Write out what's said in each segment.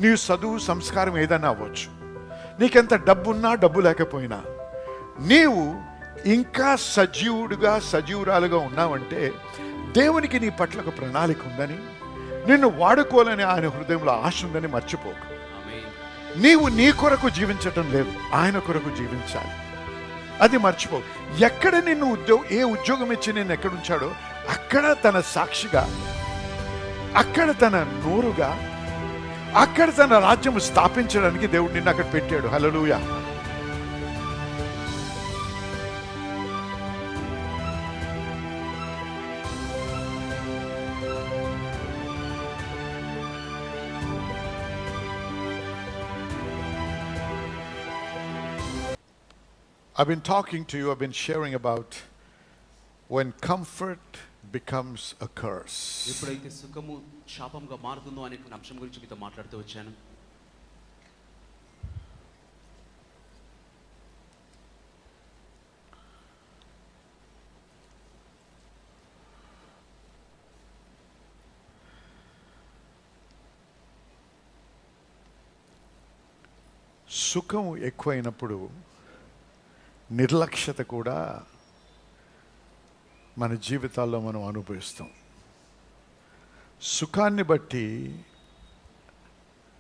నీ చదువు సంస్కారం ఏదైనా అవ్వచ్చు, నీకెంత డబ్బున్నా డబ్బు లేకపోయినా, నీవు ఇంకా సజీవురాలుగా ఉన్నావంటే దేవునికి నీ పట్ల ఒక ప్రణాళిక ఉందని, నిన్ను వాడుకోవాలని ఆయన హృదయంలో ఆశ ఉందని మర్చిపోకు. నీవు నీ కొరకు జీవించటం లేదు, ఆయన కొరకు జీవించాలి, అది మర్చిపో. ఎక్కడ నిన్ను ఏ ఉద్యోగం ఇచ్చి నేను ఎక్కడ ఉంచాడో అక్కడ తన సాక్షిగా, అక్కడ తన నోరుగా, అక్కడ తన రాజ్యం స్థాపించడానికి దేవుడు నిన్ను అక్కడ పెట్టాడు. హల్లెలూయా. I've been talking to you, I've been sharing about when comfort becomes a curse. ఎప్పుడైతే సుఖము శాపంగా మారుతుందో అనే అంశం గురించి మీతో మాట్లాడుతూ వచ్చాను. సుఖం ఎక్కువైనప్పుడు నిర్లక్ష్యత కూడా మన జీవితాల్లో మనం అనుభవిస్తాం. సుఖాన్ని బట్టి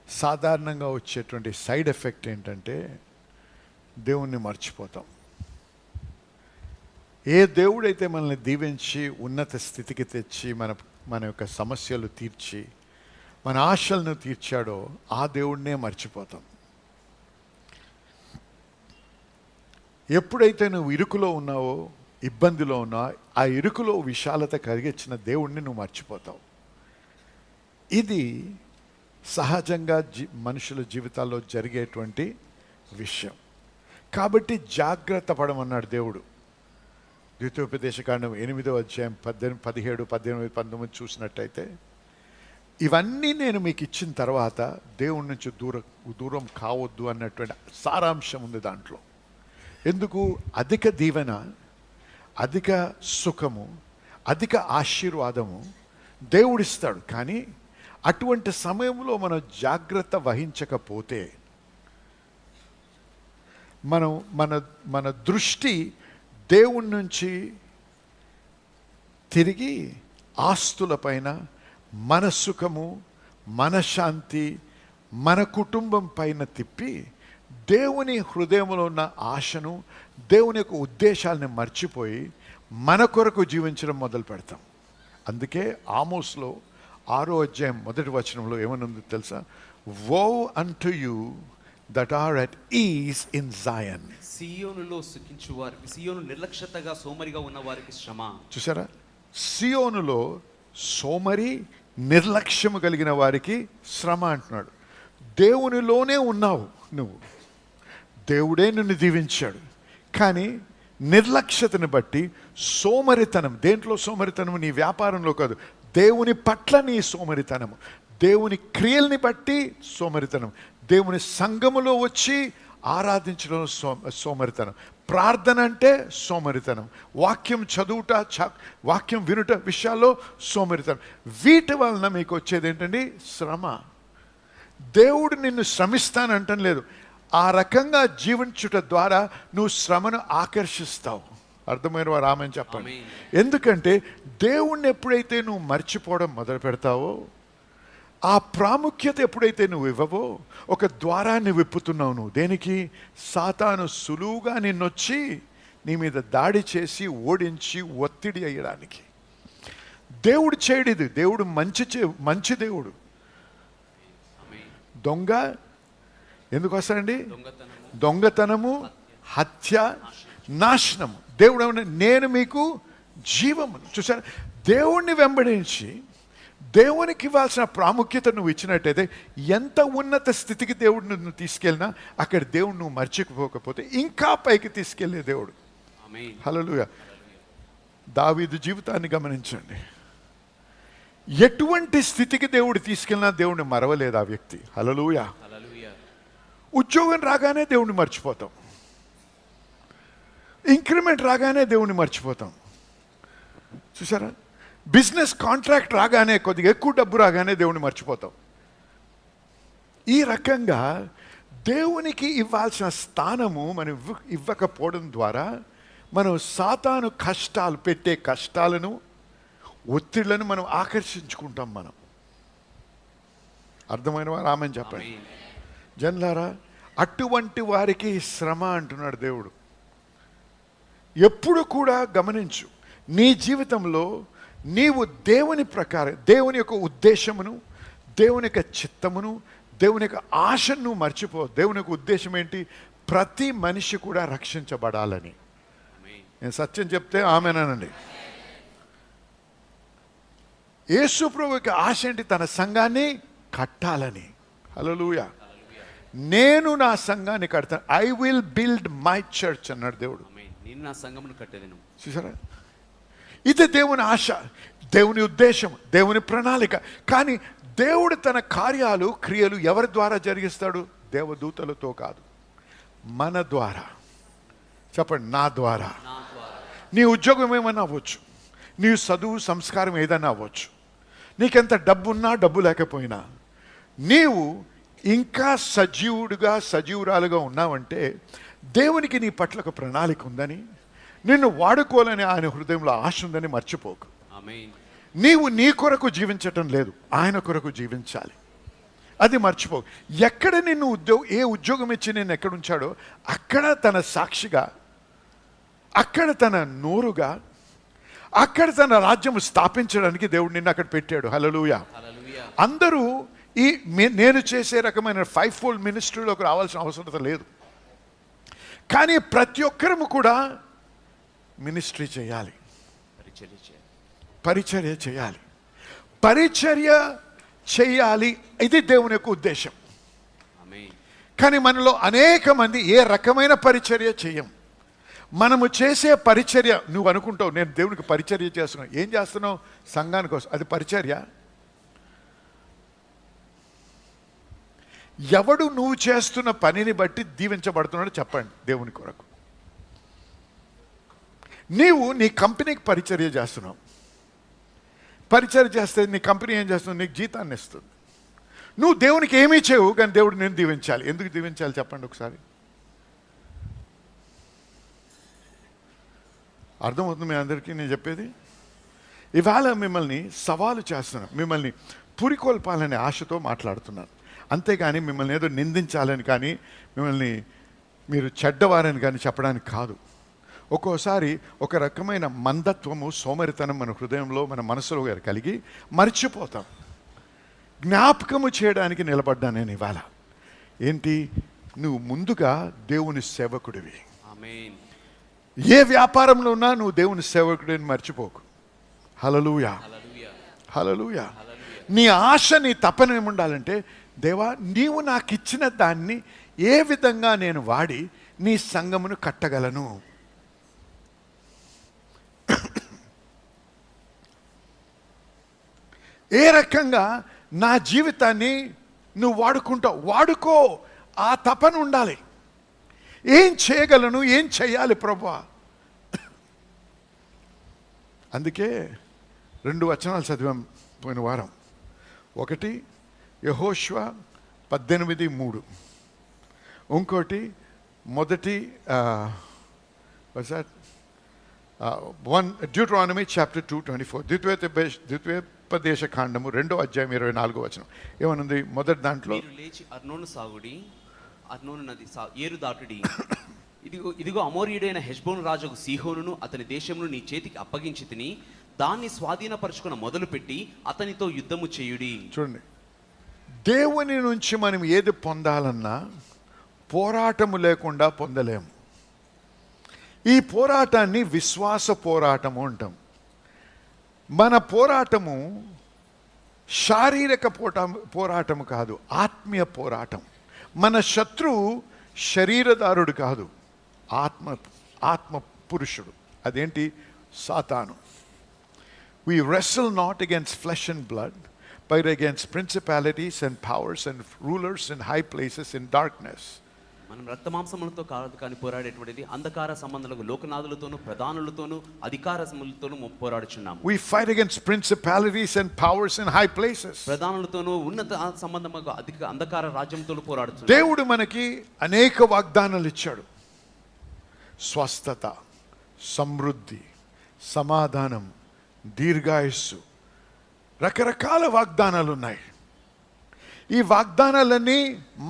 సాధారణంగా వచ్చేటువంటి సైడ్ ఎఫెక్ట్ ఏంటంటే దేవుణ్ణి మర్చిపోతాం. ఏ దేవుడైతే మనల్ని దీవించి ఉన్నత స్థితికి తెచ్చి మన యొక్క సమస్యలు తీర్చి మన ఆశలను తీర్చాడో ఆ దేవుడినే మర్చిపోతాం. ఎప్పుడైతే నువ్వు ఇరుకులో ఉన్నావో, ఇబ్బందిలో ఉన్నావో, ఆ ఇరుకులో విశాలత కలిగించిన దేవుణ్ణి నువ్వు మర్చిపోతావు. ఇది సహజంగా మనుషుల జీవితాల్లో జరిగేటువంటి విషయం. కాబట్టి జాగ్రత్త పడమన్నాడు దేవుడు. ద్వితీయోపదేశకాండం 8వ అధ్యాయం 17, 18, 19 చూసినట్టయితే, ఇవన్నీ నేను మీకు ఇచ్చిన తర్వాత దేవుడి నుంచి దూరం కావద్దు అన్నటువంటి సారాంశం ఉంది దాంట్లో. ఎందుకు? అధిక దీవెన, అధిక సుఖము, అధిక ఆశీర్వాదము దేవుడిస్తాడు. కానీ అటువంటి సమయంలో మనం జాగ్రత్త వహించకపోతే మన దృష్టి దేవుడి నుంచి తిరిగి ఆస్తులపైన, మన సుఖము, మన శాంతి, మన కుటుంబం పైన తిప్పి దేవుని హృదయంలో ఉన్న ఆశను, దేవుని యొక్క ఉద్దేశాలను మర్చిపోయి మన కొరకు జీవించడం మొదలు పెడతాం. అందుకే ఆమోస్లో 6వ అధ్యాయం 1వ వచనంలో ఏమనుంది తెలుసా? Woe unto you that are at ease in Zion. సియోనులో సుఖించువారు, సియోను నిర్లక్ష్యతగా సోమరిగా ఉన్న వారికి శ్రమ. చూసారా? సియోనులో సోమరి నిర్లక్ష్యము కలిగిన వారికి శ్రమ అంటున్నాడు. దేవునిలోనే ఉన్నావు నువ్వు, దేవుడే నిన్ను దీవించాడు. కానీ నిర్లక్ష్యతను బట్టి సోమరితనం, దేంట్లో సోమరితనము? నీ వ్యాపారంలో కాదు, దేవుని పట్ల నీ సోమరితనము, దేవుని క్రియల్ని బట్టి సోమరితనం, దేవుని సంఘములో వచ్చి ఆరాధించడం సోమరితనం, ప్రార్థన అంటే సోమరితనం, వాక్యం చదువుట, వాక్యం వినుట విషయాల్లో సోమరితనం. వీటి వలన మీకు వచ్చేది ఏంటండి? శ్రమ. దేవుడు నిన్ను శ్రమిస్తానంటం లేదు, ఆ రకంగా జీవించుట ద్వారా నువ్వు శ్రమను ఆకర్షిస్తావు. అర్థమైన వారు ఆమెను చెప్పండి. ఎందుకంటే దేవుణ్ణి ఎప్పుడైతే నువ్వు మర్చిపోవడం మొదలు పెడతావో, ఆ ప్రాముఖ్యత ఎప్పుడైతే నువ్వు ఇవ్వవో, ఒక ద్వారాన్ని విప్పుతున్నావు నువ్వు. దేనికి? సాతాను సులువుగా నిన్నొచ్చి నీ మీద దాడి చేసి ఓడించి ఒత్తిడి అయ్యడానికి. దేవుడు చేయడిది, దేవుడు మంచి దేవుడు. దొంగ ఎందుకు వస్తాడండి? దొంగతనము, హత్య, నాశనము. దేవుడు ఏమన్నా? నేను మీకు జీవము. చూసారా? దేవుణ్ణి వెంబడించి దేవునికి ఇవ్వాల్సిన ప్రాముఖ్యత నువ్వు ఇచ్చినట్టయితే ఎంత ఉన్నత స్థితికి దేవుడు నువ్వు తీసుకెళ్ళినా అక్కడ దేవుడు నువ్వు మర్చిపోకపోతే ఇంకా పైకి తీసుకెళ్ళే దేవుడు. హల్లెలూయా. దావీదు జీవితాన్ని గమనించండి. ఎటువంటి స్థితికి దేవుడు తీసుకెళ్ళినా దేవుడిని మరవలేదు ఆ వ్యక్తి. హల్లెలూయా. ఉద్యోగం రాగానే దేవుణ్ణి మర్చిపోతాం, ఇంక్రిమెంట్ రాగానే దేవుణ్ణి మర్చిపోతాం. చూసారా? బిజినెస్ కాంట్రాక్ట్ రాగానే, కొద్దిగా ఎక్కువ డబ్బు రాగానే దేవుణ్ణి మర్చిపోతాం. ఈ రకంగా దేవునికి ఇవ్వాల్సిన స్థానము మనం ఇవ్వకపోవడం ద్వారా మనం సాతాను కష్టాలు పెట్టే కష్టాలను ఒత్తిళ్లను మనం ఆకర్షించుకుంటాం. మనం అర్థమైన వారు ఆమెను చెప్పండి. జన్లారా, అటువంటి వారికి శ్రమ అంటున్నాడు దేవుడు. ఎప్పుడు కూడా గమనించు, నీ జీవితంలో నీవు దేవుని ప్రకారం, దేవుని యొక్క ఉద్దేశమును, దేవుని యొక్క చిత్తమును, దేవుని యొక్క ఆశను నువ్వు మర్చిపో. దేవుని యొక్క ఉద్దేశం ఏంటి? ప్రతి మనిషి కూడా రక్షించబడాలని. నేను సత్యం చెప్తే ఆమెనండి. యేసు ప్రభు యొక్క ఆశ ఏంటి? తన సంఘాన్ని కట్టాలని. హల్లెలూయా. నేను నా సంఘాన్ని కడతాను. I will build my church అన్నాడు దేవుడు. నేను నా సంఘమును కట్టేదను. చూసారా, ఇది దేవుని ఆశ, దేవుని ఉద్దేశం, దేవుని ప్రణాళిక. కానీ దేవుడు తన కార్యాలు, క్రియలు ఎవరి ద్వారా జరిగిస్తాడు? దేవదూతలతో కాదు, మన ద్వారా. చెప్పండి, నా ద్వారా. నీ ఉద్యోగం ఏమైనా అవ్వచ్చు, నీ చదువు సంస్కారం ఏదైనా అవ్వచ్చు, నీకెంత డబ్బున్నా డబ్బు లేకపోయినా, నీవు ఇంకా సజీవుడుగా సజీవురాలుగా ఉన్నావంటే దేవునికి నీ పట్ల ఒక ప్రణాళిక ఉందని, నిన్ను వాడుకోవాలని ఆయన హృదయంలో ఆశ ఉందని మర్చిపోకు. నీవు నీ కొరకు జీవించటం లేదు, ఆయన కొరకు జీవించాలి. అది మర్చిపోకు. ఎక్కడ నిన్ను ఏ ఉద్యోగం ఇచ్చి నేను ఎక్కడ ఉంచాడో అక్కడ తన సాక్షిగా, అక్కడ తన నోరుగా, అక్కడ తన రాజ్యం స్థాపించడానికి దేవుడు నిన్ను అక్కడ పెట్టాడు. హల్లెలూయా. అందరూ నేను చేసే రకమైన 5-fold మినిస్ట్రీలోకి రావాల్సిన అవసరం లేదు. కానీ ప్రతి ఒక్కరము కూడా మినిస్ట్రీ చేయాలి, పరిచర్య చేయాలి, పరిచర్య చేయాలి. ఇది దేవుని యొక్క ఉద్దేశం. కానీ మనలో అనేక మంది ఏ రకమైన పరిచర్య చేయం. మనము చేసే పరిచర్య, నువ్వు అనుకుంటావు నేను దేవునికి పరిచర్య చేస్తున్నావు. ఏం చేస్తున్నావు? సంఘానికి కోసం. అది పరిచర్య? ఎవడు నువ్వు చేస్తున్న పనిని బట్టి దీవించబడుతున్నాడు చెప్పండి దేవుని కొరకు. నీవు నీ కంపెనీకి పరిచర్య చేస్తున్నావు. పరిచర్య చేస్తే నీ కంపెనీ ఏం చేస్తుంది? నీకు జీతాన్ని ఇస్తుంది. నువ్వు దేవునికి ఏమీ చేయవు, కానీ దేవుడు నేను దీవించాలి. ఎందుకు దీవించాలి చెప్పండి ఒకసారి. అర్థమవుతుంది మీ అందరికీ నేను చెప్పేది? ఇవాళ మిమ్మల్ని సవాలు చేస్తున్నాను, మిమ్మల్ని పురికొల్పాలనే ఆశతో మాట్లాడుతున్నాను. అంతేగాని మిమ్మల్ని ఏదో నిందించాలని కానీ, మిమ్మల్ని మీరు చెడ్డవారని కానీ చెప్పడానికి కాదు. ఒక్కోసారి ఒక రకమైన మందత్వము, సోమరితనం మన హృదయంలో, మన మనసులో కలిగి మర్చిపోతాం. జ్ఞాపకము చేయడానికి నిలబడ్డా నేను ఇవాళ. ఏంటి? నువ్వు ముందుగా దేవుని సేవకుడివి. ఏ వ్యాపారంలో ఉన్నా నువ్వు దేవుని సేవకుడిని మర్చిపోకు. హల్లెలూయా, హల్లెలూయా. నీ ఆశ, నీ తపన ఏముండాలంటే, దేవా నీవు నాకు ఇచ్చిన దాన్ని ఏ విధంగా నేను వాడి నీ సంఘమును కట్టగలను. ఏ రకంగా నా జీవితాన్ని నువ్వు వాడుకుంటావు, వాడుకో. ఆ తపన ఉండాలి. ఏం చేయగలను, ఏం చేయాలి ప్రభువా? అందుకే 2 వచనాలు చదివాం పోయిన వారం. ఒకటి యెహోషువ 18:3, ఇంకోటి మొదటి డ్యూటరానమీ చాప్టర్ 2:24, ద్వితీయోపదేశ కాండము 2వ అధ్యాయం 24వ వచనం. ఏమనుంది మొదటి దాంట్లో? లేచి అర్నోను సాగుడి, అర్నోను నది ఏరు దాటుడి. ఇదిగో అమోరీయుడైన హెష్బోను రాజుకు సీహోనును అతని దేశమును నీ చేతికి అప్పగించి తిని దాన్ని స్వాధీనపరచుకున్న మొదలుపెట్టి అతనితో యుద్ధము చేయుడి. చూడండి, దేవుని నుంచి మనం ఏది పొందాలన్నా పోరాటము లేకుండా పొందలేము. ఈ పోరాటాన్ని విశ్వాస పోరాటము అంటాం. మన పోరాటము శారీరక పోరాటము కాదు, ఆత్మీయ పోరాటం. మన శత్రువు శరీరదారుడు కాదు, ఆత్మ పురుషుడు. అదేంటి? సాతాను. We wrestle not against flesh and blood, but against principalities and powers and rulers in high places in darkness. మనం రక్త మాంసములతో కాదు కానీ పోరాడేటువంటిది అంధకార సంబంధాలకు లోకనాథులతోనూ ప్రధానులతోనూ అధికారములతోనూ పోరాడుచున్నాము. We fight against principalities and powers in high places. ప్రధానులతోనూ ఉన్నత సంబంధముగా అధిక అంధకార రాజ్యంతో పోరాడుచున్నాము. దేవుడు మనకి అనేక వాగ్దానాలు ఇచ్చాడు. స్వస్థత, సమృద్ధి, సమాధానం, దీర్ఘాయుస్సు, రకరకాల వాగ్దానాలు ఉన్నాయి. ఈ వాగ్దానాలన్నీ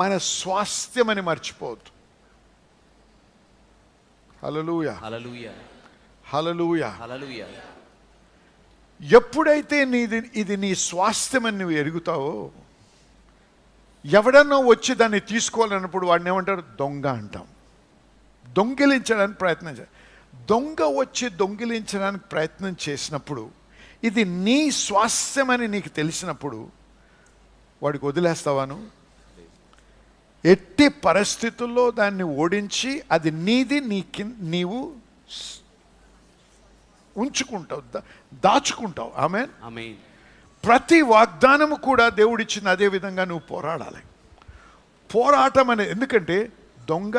మన స్వాస్థ్యమని మర్చిపోవద్దు. హల్లెలూయా, హల్లెలూయా, హల్లెలూయా. హల్లెలూయా. ఎప్పుడైతే ఇది నీ స్వాస్థ్యమని నువ్వు ఎరుగుతావో, ఎవడన్నా వచ్చి దాన్ని తీసుకోవాలన్నప్పుడు వాడిని ఏమంటారు? దొంగ అంటాం. దొంగిలించడానికి ప్రయత్నం చేయాలి. దొంగ వచ్చి దొంగిలించడానికి ప్రయత్నం చేసినప్పుడు, ఇది నీ స్వాస్థ్యమని నీకు తెలిసినప్పుడు వాడికి వదిలేస్తావాను? ఎట్టి పరిస్థితుల్లో దాన్ని ఓడించి అది నీది, నీవు ఉంచుకుంటావు, దాచుకుంటావు. ఆమేన్, ఆమేన్. ప్రతి వాగ్దానము కూడా దేవుడిచ్చింది అదే విధంగా నువ్వు పోరాడాలి. పోరాటం అనేది, ఎందుకంటే దొంగ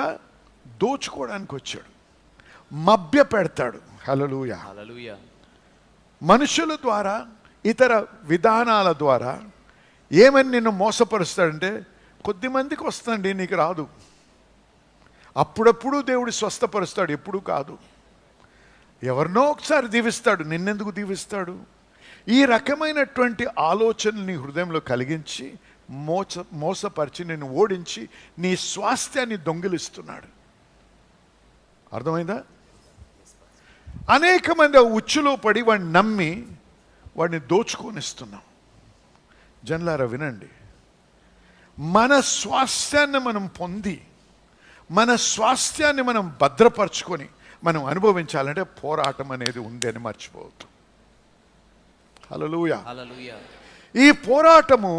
దోచుకోవడానికి వచ్చాడు, మభ్య పెడతాడు. హల్లెలూయా, హల్లెలూయా. మనుషుల ద్వారా, ఇతర విధానాల ద్వారా ఏమని నిన్ను మోసపరుస్తాడంటే, కొద్దిమందికి వస్తుందండి, నీకు రాదు. అప్పుడప్పుడు దేవుడు స్వస్థపరుస్తాడు, ఎప్పుడు కాదు. ఎవరినో ఒకసారి దీవిస్తాడు, నిన్నెందుకు దీవిస్తాడు? ఈ రకమైనటువంటి ఆలోచనలు నీ హృదయంలో కలిగించి మోసపరిచి నిన్ను ఓడించి నీ స్వాస్థ్యాన్ని దొంగిలిస్తున్నాడు. అర్థమైందా? అనేక మంది ఆ ఉచ్చులో పడి వాడిని నమ్మి వాడిని దోచుకొనిస్తున్నాం. జనులారా వినండి, మన స్వాస్థ్యాన్ని మనం పొంది, మన స్వాస్థ్యాన్ని మనం భద్రపరచుకొని మనం అనుభవించాలంటే పోరాటం అనేది ఉంది అని మర్చిపోవద్దు. హల్లెలూయా, హల్లెలూయా. ఈ పోరాటము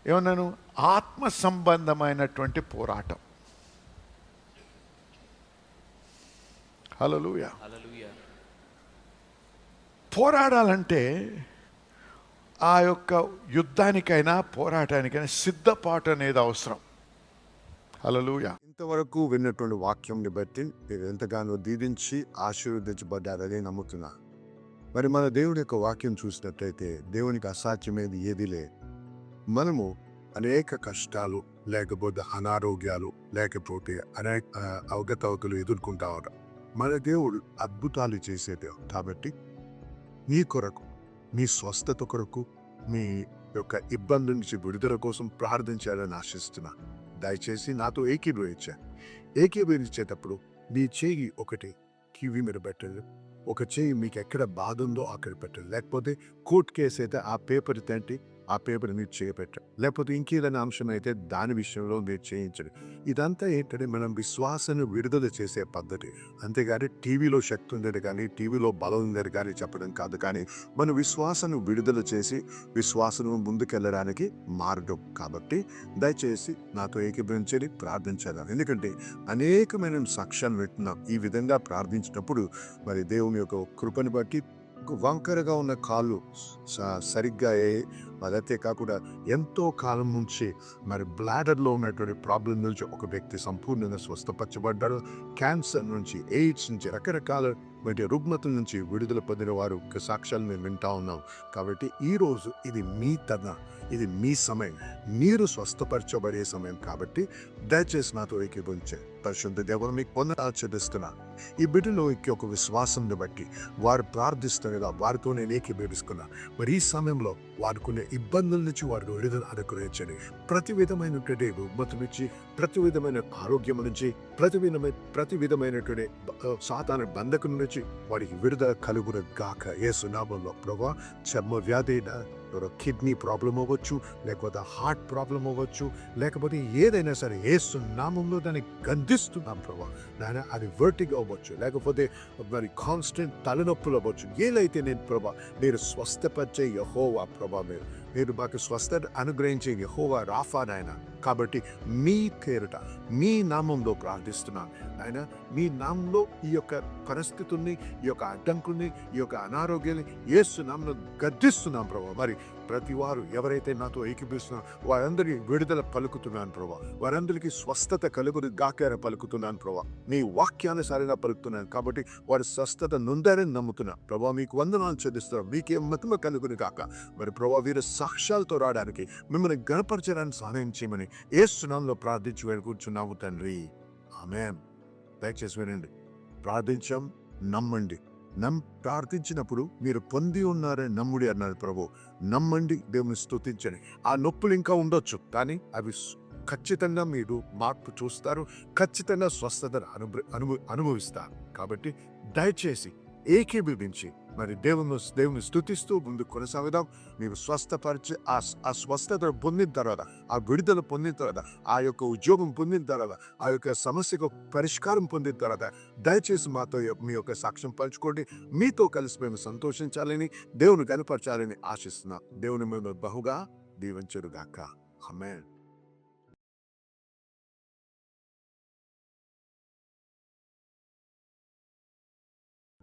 ఏమన్నాను? ఆత్మ సంబంధమైనటువంటి పోరాటం. హల్లెలూయా. హల్లెలూయా. పోరాడాలంటే ఆ యొక్క యుద్ధానికైనా పోరాటానికైనా సిద్ధపాటు అనేది అవసరం. హల్లెలూయా. ఇంతవరకు విన్నటువంటి వాక్యంని బట్టి మీరు ఎంతగానో దీవించి ఆశీర్వదించబడ్డారని నమ్ముతున్నా. మరి మన దేవుడి యొక్క వాక్యం చూసినట్లయితే దేవునికి అసాధ్యమేది ఏది లేదు. మనము అనేక కష్టాలు, లేకపోతే అనారోగ్యాలు, లేకపోతే అనేక అవగతవకలు ఎదుర్కొంటా ఉంటాం. మన దేవుడు అద్భుతాలు చేసే దేవుడు కాబట్టి నీ కొరకు, మీ స్వస్థత కొరకు, మీ యొక్క ఇబ్బంది నుంచి విడుదల కోసం ప్రార్థించాలని ఆశిస్తున్నా. దయచేసి నాతో ఏకీభవించేటప్పుడు మీ చేయి ఒకటి కివి మీద పెట్టండి, ఒక చేయి మీకు ఎక్కడ బాధ ఉందో అక్కడ పెట్టండి. లేకపోతే కోర్టు కేసు అయితే ఆ పేపర్ తంటి ఆ పేపర్ మీరు చేయబెట్టండి. లేకపోతే ఇంకేదైనా అంశం అయితే దాని విషయంలో మీరు చేయించండి. ఇదంతా ఏంటంటే మనం విశ్వాసాన్ని విడుదల చేసే పద్ధతి. అంతేగాని టీవీలో శక్తి ఉందని కానీ, టీవీలో బలం ఉందని కానీ చెప్పడం కాదు. కానీ మన విశ్వాసాన్ని విడుదల చేసి విశ్వాసం ముందుకెళ్ళడానికి మార్గం. కాబట్టి దయచేసి నాతో ఏకీభవించని ప్రార్థించాలి. ఎందుకంటే అనేకమైన సాక్ష్యాలు వింటున్నాం. ఈ విధంగా ప్రార్థించినప్పుడు మరి దేవుని యొక్క కృపను బట్టి వంకరగా ఉన్న కాళ్ళు సరిగ్గా అదైతే కాకుండా ఎంతో కాలం నుంచి మరి బ్లాడర్లో ఉన్నటువంటి ప్రాబ్లం నుంచి ఒక వ్యక్తి సంపూర్ణంగా స్వస్థపరచబడ్డాడు. క్యాన్సర్ నుంచి, ఎయిడ్స్ నుంచి, రకరకాల రుగ్మతల నుంచి విడుదల పొందిన వారు సాక్ష్యాలు మేము వింటా ఉన్నాం. కాబట్టి ఈరోజు ఇది మీ తన, ఇది మీ సమయం, మీరు స్వస్థపరచబడే సమయం. కాబట్టి దయచేసి నాతో ఏకీభవించే పరిశుద్ధ దేవుడు మీకు పొందడాలు చెల్లిస్తున్నా. ఈ బిడ్డలో ఒక విశ్వాసాన్ని బట్టి వారు ప్రార్థిస్తున్నదా వారితో నేను ఏకీభవిస్తున్నా. మరి ఈ సమయంలో వారుకునే ఇబ్బందుల నుంచి వారికి విడుదల అనుగ్రహించండి. ప్రతి విధమైనటువంటి రుగ్మత నుంచి, ప్రతి విధమైన ఆరోగ్యం నుంచి, ప్రతి విధమైనటువంటి సాతాను బంధకం నుంచి వారికి విడుదల కలుగున గాక యేసు నామములో. ప్రభువా, చర్మ వ్యాధి, కిడ్నీ ప్రాబ్లం అవ్వచ్చు, లేకపోతే హార్ట్ ప్రాబ్లం అవ్వచ్చు, లేకపోతే ఏదైనా సరే యేసు నామంలో దాన్ని గద్దిస్తున్నాం ప్రభువా. నాయన అది వర్టిగో అవ్వచ్చు, లేకపోతే మరి కాన్స్టెంట్ తలనొప్పులు అవ్వచ్చు. ఏదైతే నేను ప్రభా మీరు స్వస్థపరిచే యెహోవా ప్రభా, మీరు మాకు స్వస్థత అనుగ్రహించే యెహోవా రాఫా నాయన. కాబట్టి మీ పేరుట, మీ నామంలో ప్రార్థిస్తున్నాను ఆయన. మీ నామంలో ఈ యొక్క పరిస్థితుల్ని, ఈ యొక్క అడ్డంకుల్ని, ఈ యొక్క అనారోగ్యాన్ని యేసు నామంలో గద్దిస్తున్నాం ప్రభా. మరి ప్రతి వారు ఎవరైతే నాతో ఏకీపిస్తున్నారో వారందరికీ విడుదల పలుకుతున్నాను ప్రభా. వారందరికీ స్వస్థత కలుగురు గాకార పలుకుతున్నాను ప్రభా. నీ వాక్యానుసారంగా పలుకుతున్నాను కాబట్టి వారి స్వస్థత నొందారని నమ్ముతున్నా ప్రభా. మీకు వందనాలు చెల్లిస్తున్నాం. మీకే మహిమ కలుగును గాక. మరి ప్రభా, వీరు సాక్ష్యాలతో రావడానికి మిమ్మల్ని గణపరచడానికి సహాయం చేయమని యేసు నామములో ప్రార్థించి వేడుకుంటున్నాము తండ్రి. ఆమేన్. దయచేసి వినండి. ప్రార్థించాం, నమ్మండి. ప్రార్థించినప్పుడు మీరు పొంది ఉన్నారని నమ్ముడి అన్నారు ప్రభు. నమ్మండి, దేవుని స్తుతించండి. ఆ నొప్పులు ఇంకా ఉండొచ్చు, కానీ అవి ఖచ్చితంగా మీరు మార్పు చూస్తారు. ఖచ్చితంగా స్వస్థతను అనుభవిస్తారు. కాబట్టి దయచేసి ఏకీభవించి మరి దేవుని స్తుతిస్తూ ముందు కొనసాగుదాం. మీరు స్వస్థపరిచి ఆ స్వస్థత పొందిన తర్వాత, ఆ విడుదల పొందిన తర్వాత, ఆ యొక్క ఉద్యోగం పొందిన తర్వాత, ఆ యొక్క సమస్యకు పరిష్కారం పొందిన తర్వాత దయచేసి మాతో మీ యొక్క సాక్ష్యం పంచుకోండి. మీతో కలిసి మేము సంతోషించాలని, దేవుని కనపరచాలని ఆశిస్తున్నాం. దేవుని మేము బహుగా దీవించుగాక. ఆమేన్.